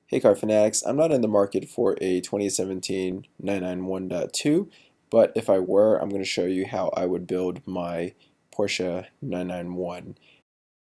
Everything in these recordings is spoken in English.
Hey car fanatics, I'm not in the market for a 2017 991.2, but if I were, I'm going to show you how I would build my Porsche 991.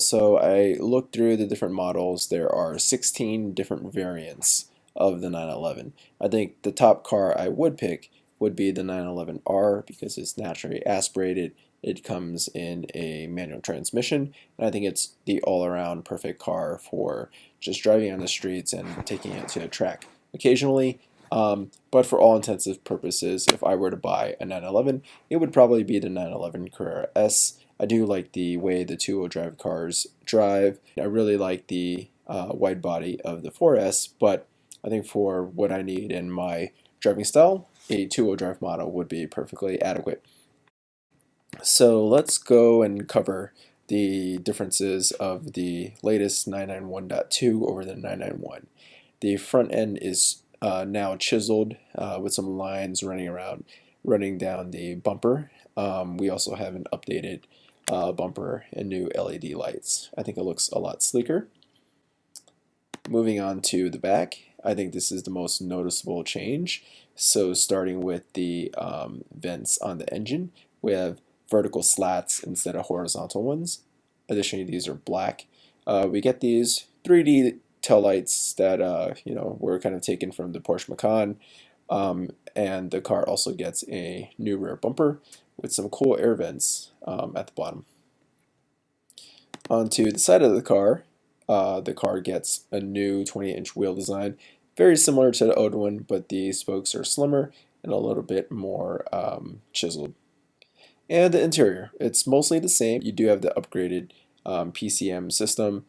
So I looked through the different models. There are 16 different variants of the 911. I think the top car I would pick would be the 911R because it's naturally aspirated. It comes in a manual transmission, and I think it's the all-around perfect car for just driving on the streets and taking it to a track occasionally. But for all intensive purposes, if I were to buy a 911, it would probably be the 911 Carrera S. I do like the way the two-wheel drive cars drive. I really like the wide body of the 4S, but I think for what I need in my driving style, a two-wheel drive model would be perfectly adequate. So let's go and cover the differences of the latest 991.2 over the 991. The front end is now chiseled with some lines running down the bumper. We also have an updated bumper and new LED lights. I think it looks a lot sleeker. Moving on to the back, I think this is the most noticeable change. So starting with the vents on the engine, we have vertical slats instead of horizontal ones. Additionally, these are black. We get these 3D taillights that were kind of taken from the Porsche Macan, and the car also gets a new rear bumper with some cool air vents at the bottom. Onto the side of the car gets a new 20-inch wheel design, very similar to the old one, but the spokes are slimmer and a little bit more chiseled. And the interior, it's mostly the same. You do have the upgraded PCM system.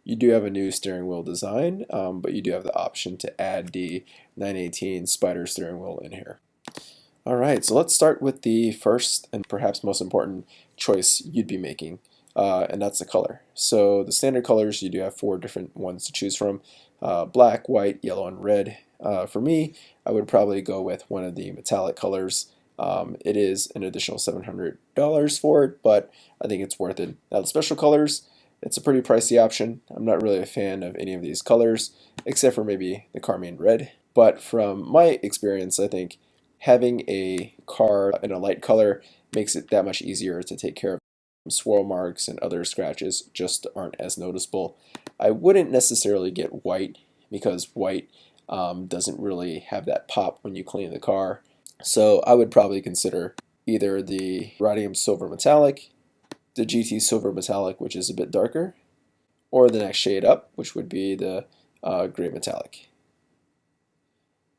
You do have a new steering wheel design, but you do have the option to add the 918 Spider steering wheel in here. All right, so let's start with the first and perhaps most important choice you'd be making, and that's the color. So the standard colors, you do have 4 different ones to choose from: black, white, yellow, and red. For me, I would probably go with one of the metallic colors. It is an additional $700 for it, but I think it's worth it. Now the special colors, it's a pretty pricey option. I'm not really a fan of any of these colors, except for maybe the carmine red. But from my experience, I think having a car in a light color makes it that much easier to take care of. Swirl marks and other scratches just aren't as noticeable. I wouldn't necessarily get white because white doesn't really have that pop when you clean the car. So I would probably consider either the Rhodium Silver Metallic, the GT Silver Metallic, which is a bit darker, or the next shade up, which would be the Gray Metallic.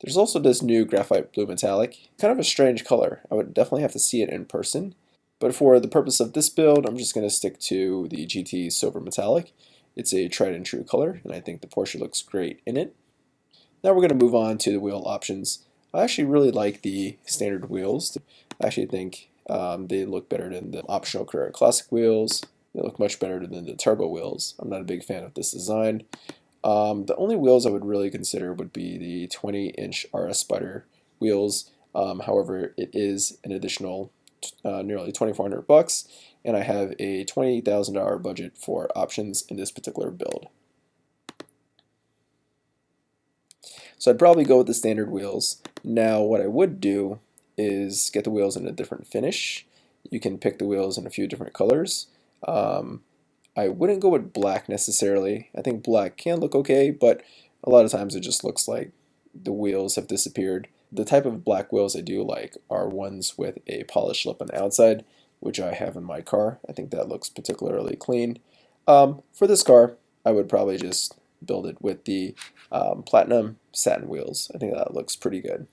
There's also this new Graphite Blue Metallic, kind of a strange color. I would definitely have to see it in person, but for the purpose of this build, I'm just going to stick to the GT Silver Metallic. It's a tried and true color, and I think the Porsche looks great in it. Now we're going to move on to the wheel options. I actually really like the standard wheels. I actually think they look better than the optional Carrera Classic wheels. They look much better than the turbo wheels. I'm not a big fan of this design. The only wheels I would really consider would be the 20-inch RS Spider wheels. However, it is an additional nearly $2,400, and I have a $20,000 budget for options in this particular build. So I'd probably go with the standard wheels. Now what I would do is get the wheels in a different finish. You can pick the wheels in a few different colors. I wouldn't go with black necessarily. I think black can look okay, but a lot of times it just looks like the wheels have disappeared. The type of black wheels I do like are ones with a polished lip on the outside, which I have in my car. I think that looks particularly clean. For this car, I would probably just build it with the platinum satin wheels. I think that looks pretty good.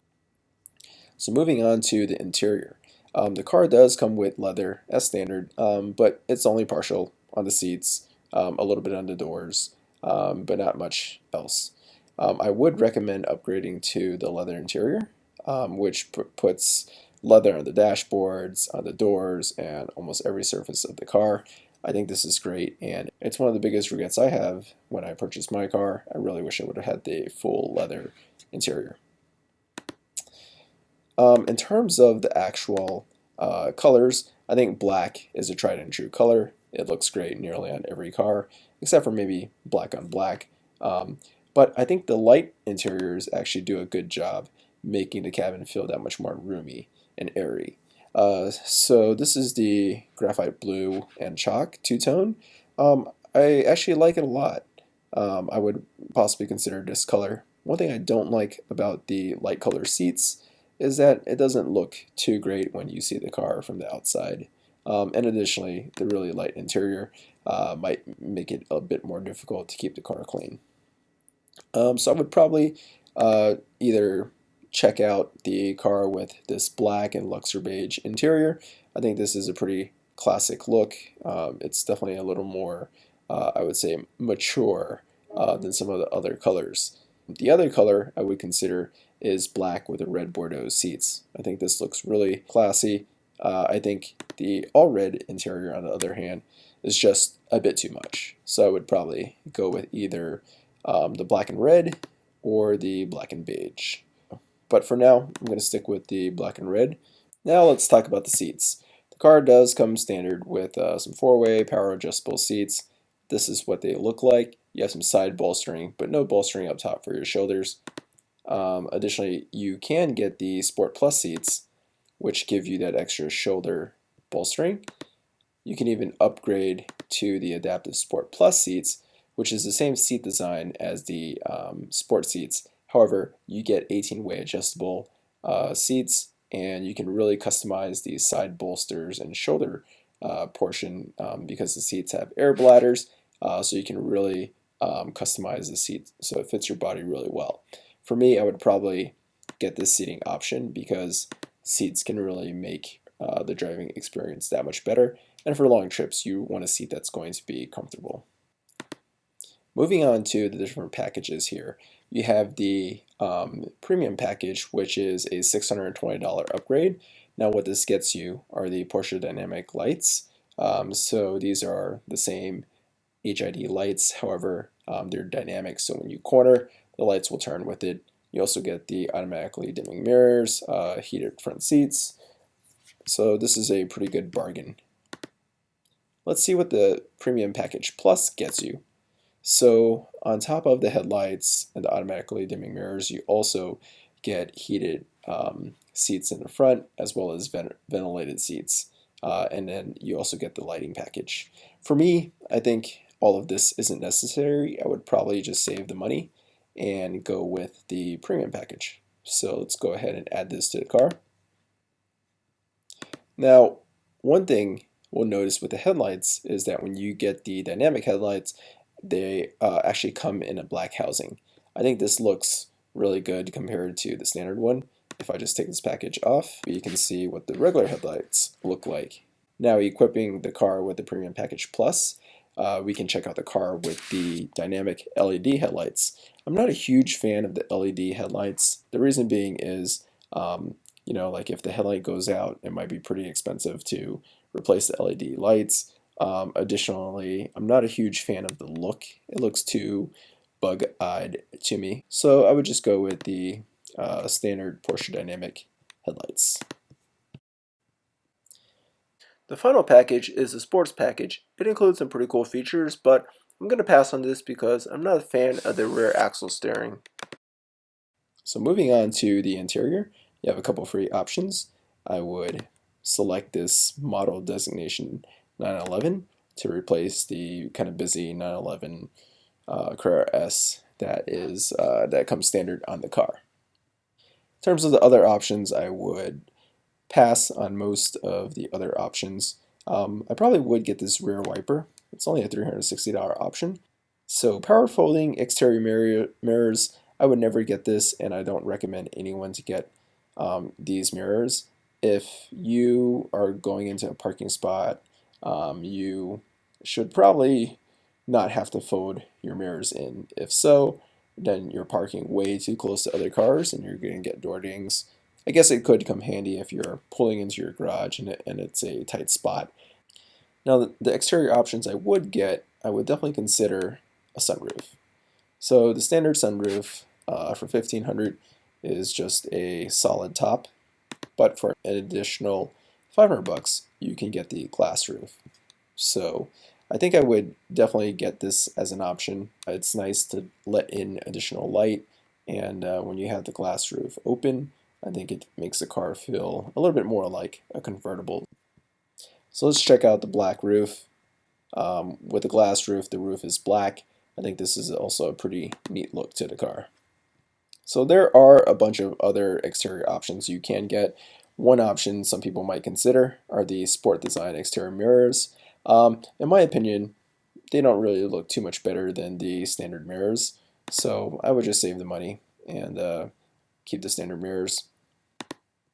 So moving on to the interior. The car does come with leather as standard, but it's only partial on the seats, a little bit on the doors, but not much else. I would recommend upgrading to the leather interior, which puts leather on the dashboards, on the doors, and almost every surface of the car. I think this is great, and it's one of the biggest regrets I have when I purchased my car. I really wish I would have had the full leather interior. In terms of the actual colors, I think black is a tried and true color. It looks great nearly on every car, except for maybe black on black. But I think the light interiors actually do a good job making the cabin feel that much more roomy and airy. So this is the graphite blue and chalk two-tone. I actually like it a lot. I would possibly consider this color. One thing I don't like about the light color seats is that it doesn't look too great when you see the car from the outside. And additionally, the really light interior might make it a bit more difficult to keep the car clean. So I would probably either check out the car with this black and Luxor beige interior. I think this is a pretty classic look. It's definitely a little more, I would say, mature than some of the other colors. The other color I would consider is black with the red Bordeaux seats. I think this looks really classy. I think the all red interior, on the other hand, is just a bit too much. So I would probably go with either the black and red or the black and beige. But for now, I'm going to stick with the black and red. Now let's talk about the seats. The car does come standard with some four-way power adjustable seats. This is what they look like. You have some side bolstering, but no bolstering up top for your shoulders. Additionally, you can get the Sport Plus seats, which give you that extra shoulder bolstering. You can even upgrade to the Adaptive Sport Plus seats, which is the same seat design as the sport seats. However, you get 18-way adjustable seats, and you can really customize these side bolsters and shoulder portion because the seats have air bladders, so you can really customize the seat so it fits your body really well. For me, I would probably get this seating option because seats can really make the driving experience that much better. And for long trips, you want a seat that's going to be comfortable. Moving on to the different packages here, you have the premium package, which is a $620 upgrade. Now what this gets you are the Porsche dynamic lights. So these are the same HID lights, however, they're dynamic, so when you corner, the lights will turn with it. You also get the automatically dimming mirrors, heated front seats, so this is a pretty good bargain. Let's see what the Premium Package Plus gets you. So on top of the headlights and the automatically dimming mirrors, you also get heated seats in the front as well as ventilated seats. And then you also get the lighting package. For me, I think all of this isn't necessary. I would probably just save the money and go with the premium package. So let's go ahead and add this to the car. Now, one thing we'll notice with the headlights is that when you get the dynamic headlights, they actually come in a black housing. I think this looks really good compared to the standard one. If I just take this package off, you can see what the regular headlights look like. Now, equipping the car with the Premium Package Plus, we can check out the car with the dynamic LED headlights. I'm not a huge fan of the LED headlights. The reason being is, like if the headlight goes out, it might be pretty expensive to replace the LED lights. Additionally, I'm not a huge fan of the look. It looks too bug-eyed to me. So I would just go with the standard Porsche dynamic headlights. The final package is the sports package. It includes some pretty cool features, but I'm going to pass on this because I'm not a fan of the rear axle steering. So moving on to the interior, you have a couple free options. I would select this model designation 911 to replace the kind of busy 911 Carrera S that comes standard on the car. In terms of the other options, I would pass on most of the other options. I probably would get this rear wiper. It's only a $360 option. So power folding exterior mirrors, I would never get this, and I don't recommend anyone to get these mirrors. If you are going into a parking spot, you should probably not have to fold your mirrors in. If so, then you're parking way too close to other cars and you're going to get door dings. I guess it could come handy if you're pulling into your garage and it's a tight spot. Now, the exterior options I would get, I would definitely consider a sunroof. So the standard sunroof for $1,500 is just a solid top, but for an additional $500, you can get the glass roof. So I think I would definitely get this as an option. It's nice to let in additional light, and when you have the glass roof open, I think it makes the car feel a little bit more like a convertible. So let's check out the black roof. With the glass roof, the roof is black. I think this is also a pretty neat look to the car. So there are a bunch of other exterior options you can get. One option some people might consider are the sport design exterior mirrors. In my opinion, they don't really look too much better than the standard mirrors, so I would just save the money and keep the standard mirrors.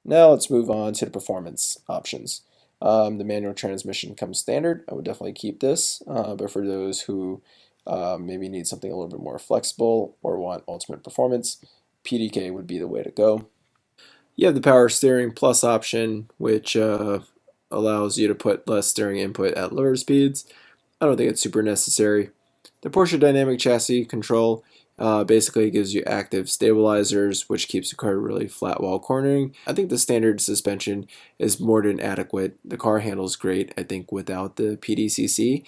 Now let's move on to the performance options. The manual transmission comes standard. I would definitely keep this, but for those who maybe need something a little bit more flexible or want ultimate performance, PDK would be the way to go. You have the power steering plus option, which allows you to put less steering input at lower speeds. I don't think it's super necessary. The Porsche dynamic chassis control basically gives you active stabilizers, which keeps the car really flat while cornering. I think the standard suspension is more than adequate. The car handles great, I think, without the PDCC.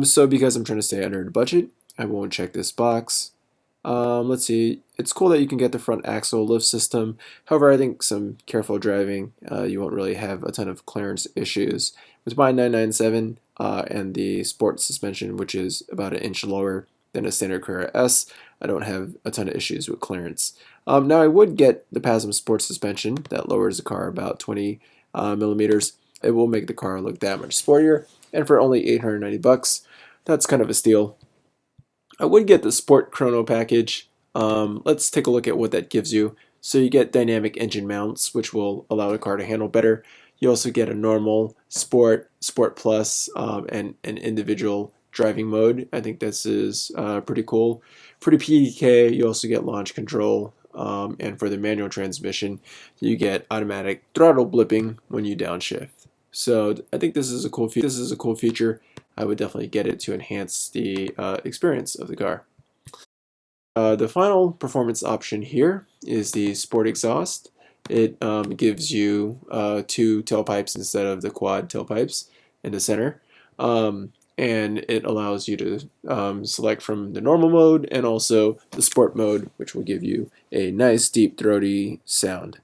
So because I'm trying to stay under the budget, I won't check this box. Let's see. It's cool that you can get the front axle lift system. However, I think some careful driving, you won't really have a ton of clearance issues. With my 997 and the sport suspension, which is about an inch lower than a standard Carrera S, I don't have a ton of issues with clearance. Now, I would get the PASM sport suspension that lowers the car about 20 millimeters. It will make the car look that much sportier, and for only 890 bucks, that's kind of a steal. I would get the Sport Chrono package. Let's take a look at what that gives you. So you get dynamic engine mounts, which will allow the car to handle better. You also get a normal, Sport, Sport Plus, and an individual driving mode. I think this is pretty cool. For the PDK, you also get launch control, and for the manual transmission, you get automatic throttle blipping when you downshift. So I think this is a cool feature. This is a cool feature. I would definitely get it to enhance the experience of the car. The final performance option here is the Sport Exhaust. It gives you two tailpipes instead of the quad tailpipes in the center. And it allows you to select from the normal mode and also the sport mode, which will give you a nice deep throaty sound.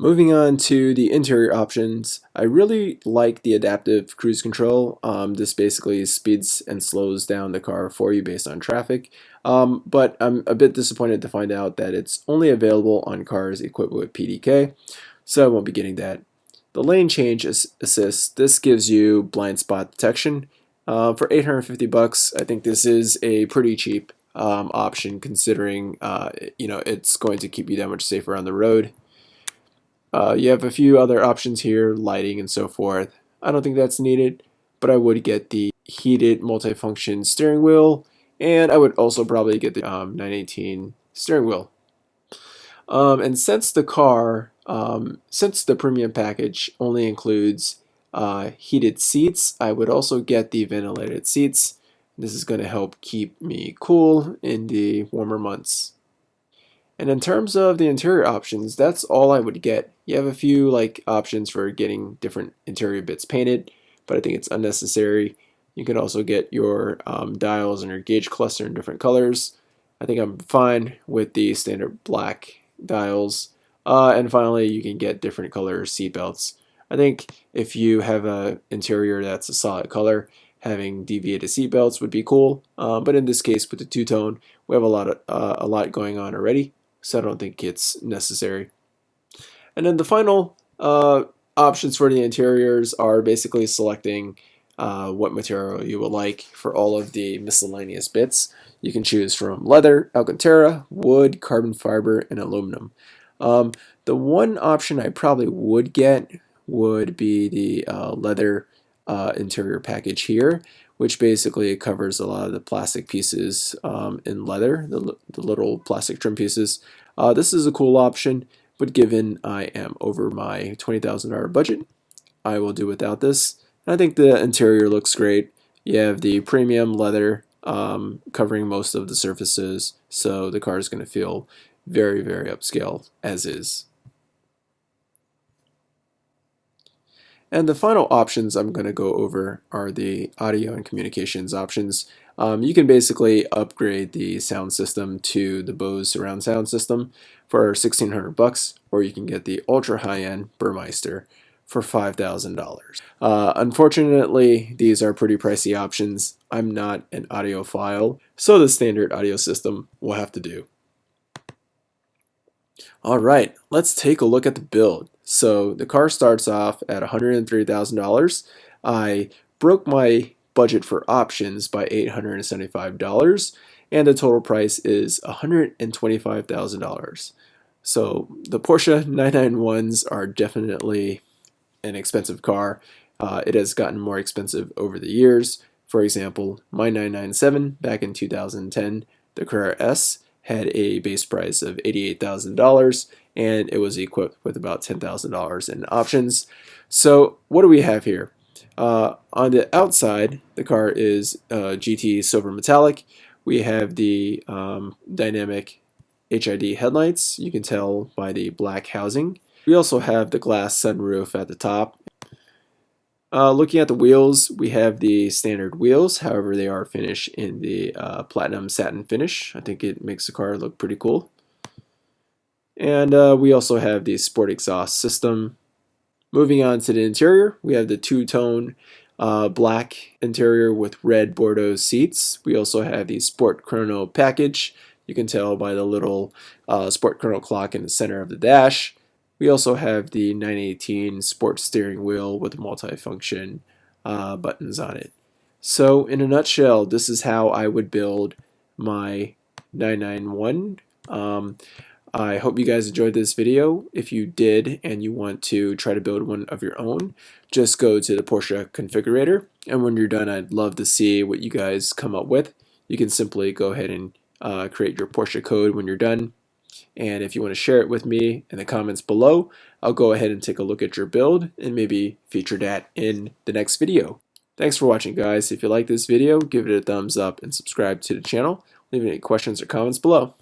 Moving on to the interior options, I really like the adaptive cruise control. This basically speeds and slows down the car for you based on traffic, but I'm a bit disappointed to find out that it's only available on cars equipped with PDK, so I won't be getting that. The lane change assist, this gives you blind spot detection. For 850 bucks, I think this is a pretty cheap option considering it's going to keep you that much safer on the road. You have a few other options here, lighting and so forth. I don't think that's needed, but I would get the heated multifunction steering wheel, and I would also probably get the 918 steering wheel. And since the premium package only includes heated seats, I would also get the ventilated seats. This is going to help keep me cool in the warmer months. And in terms of the interior options, that's all I would get. You have a few options for getting different interior bits painted, but I think it's unnecessary. You can also get your dials and your gauge cluster in different colors. I think I'm fine with the standard black dials. And finally, you can get different color seat belts. I think if you have an interior that's a solid color, having deviated seat belts would be cool. But in this case, with the two-tone, we have a lot going on already, so I don't think it's necessary. And then the final options for the interiors are basically selecting what material you would like for all of the miscellaneous bits. You can choose from leather, alcantara, wood, carbon fiber, and aluminum. The one option I probably would get would be the leather interior package here, which basically covers a lot of the plastic pieces in leather, the little plastic trim pieces. This is a cool option, but given I am over my $20,000 budget, I will do without this. And I think the interior looks great. You have the premium leather covering most of the surfaces, so the car is going to feel very, very upscale as is. And the final options I'm going to go over are the audio and communications options. You can basically upgrade the sound system to the Bose surround sound system for 1,600 bucks, or you can get the ultra high-end Burmeister for $5,000. Unfortunately, these are pretty pricey options. I'm not an audiophile, so the standard audio system will have to do. All right, let's take a look at the build. So the car starts off at $103,000. I broke my budget for options by $875, and the total price is $125,000. So the Porsche 991s are definitely an expensive car. It has gotten more expensive over the years. For example, my 997 back in 2010, the Carrera S, had a base price of $88,000 and it was equipped with about $10,000 in options. So what do we have here? On the outside, the car is GT Silver Metallic. We have the dynamic HID headlights. You can tell by the black housing. We also have the glass sunroof at the top. Looking at the wheels, we have the standard wheels. However, they are finished in the platinum satin finish. I think it makes the car look pretty cool. And we also have the sport exhaust system. Moving on to the interior, we have the two-tone black interior with red Bordeaux seats. We also have the Sport Chrono package. You can tell by the little Sport Chrono clock in the center of the dash. We also have the 918 Sport steering wheel with multi-function buttons on it. So in a nutshell, this is how I would build my 991. I hope you guys enjoyed this video. If you did and you want to try to build one of your own, just go to the Porsche configurator, and when you're done, I'd love to see what you guys come up with. You can simply go ahead and create your Porsche code when you're done. And if you want to share it with me in the comments below, I'll go ahead and take a look at your build and maybe feature that in the next video. Thanks for watching, guys. If you like this video, give it a thumbs up and subscribe to the channel. Leave any questions or comments below.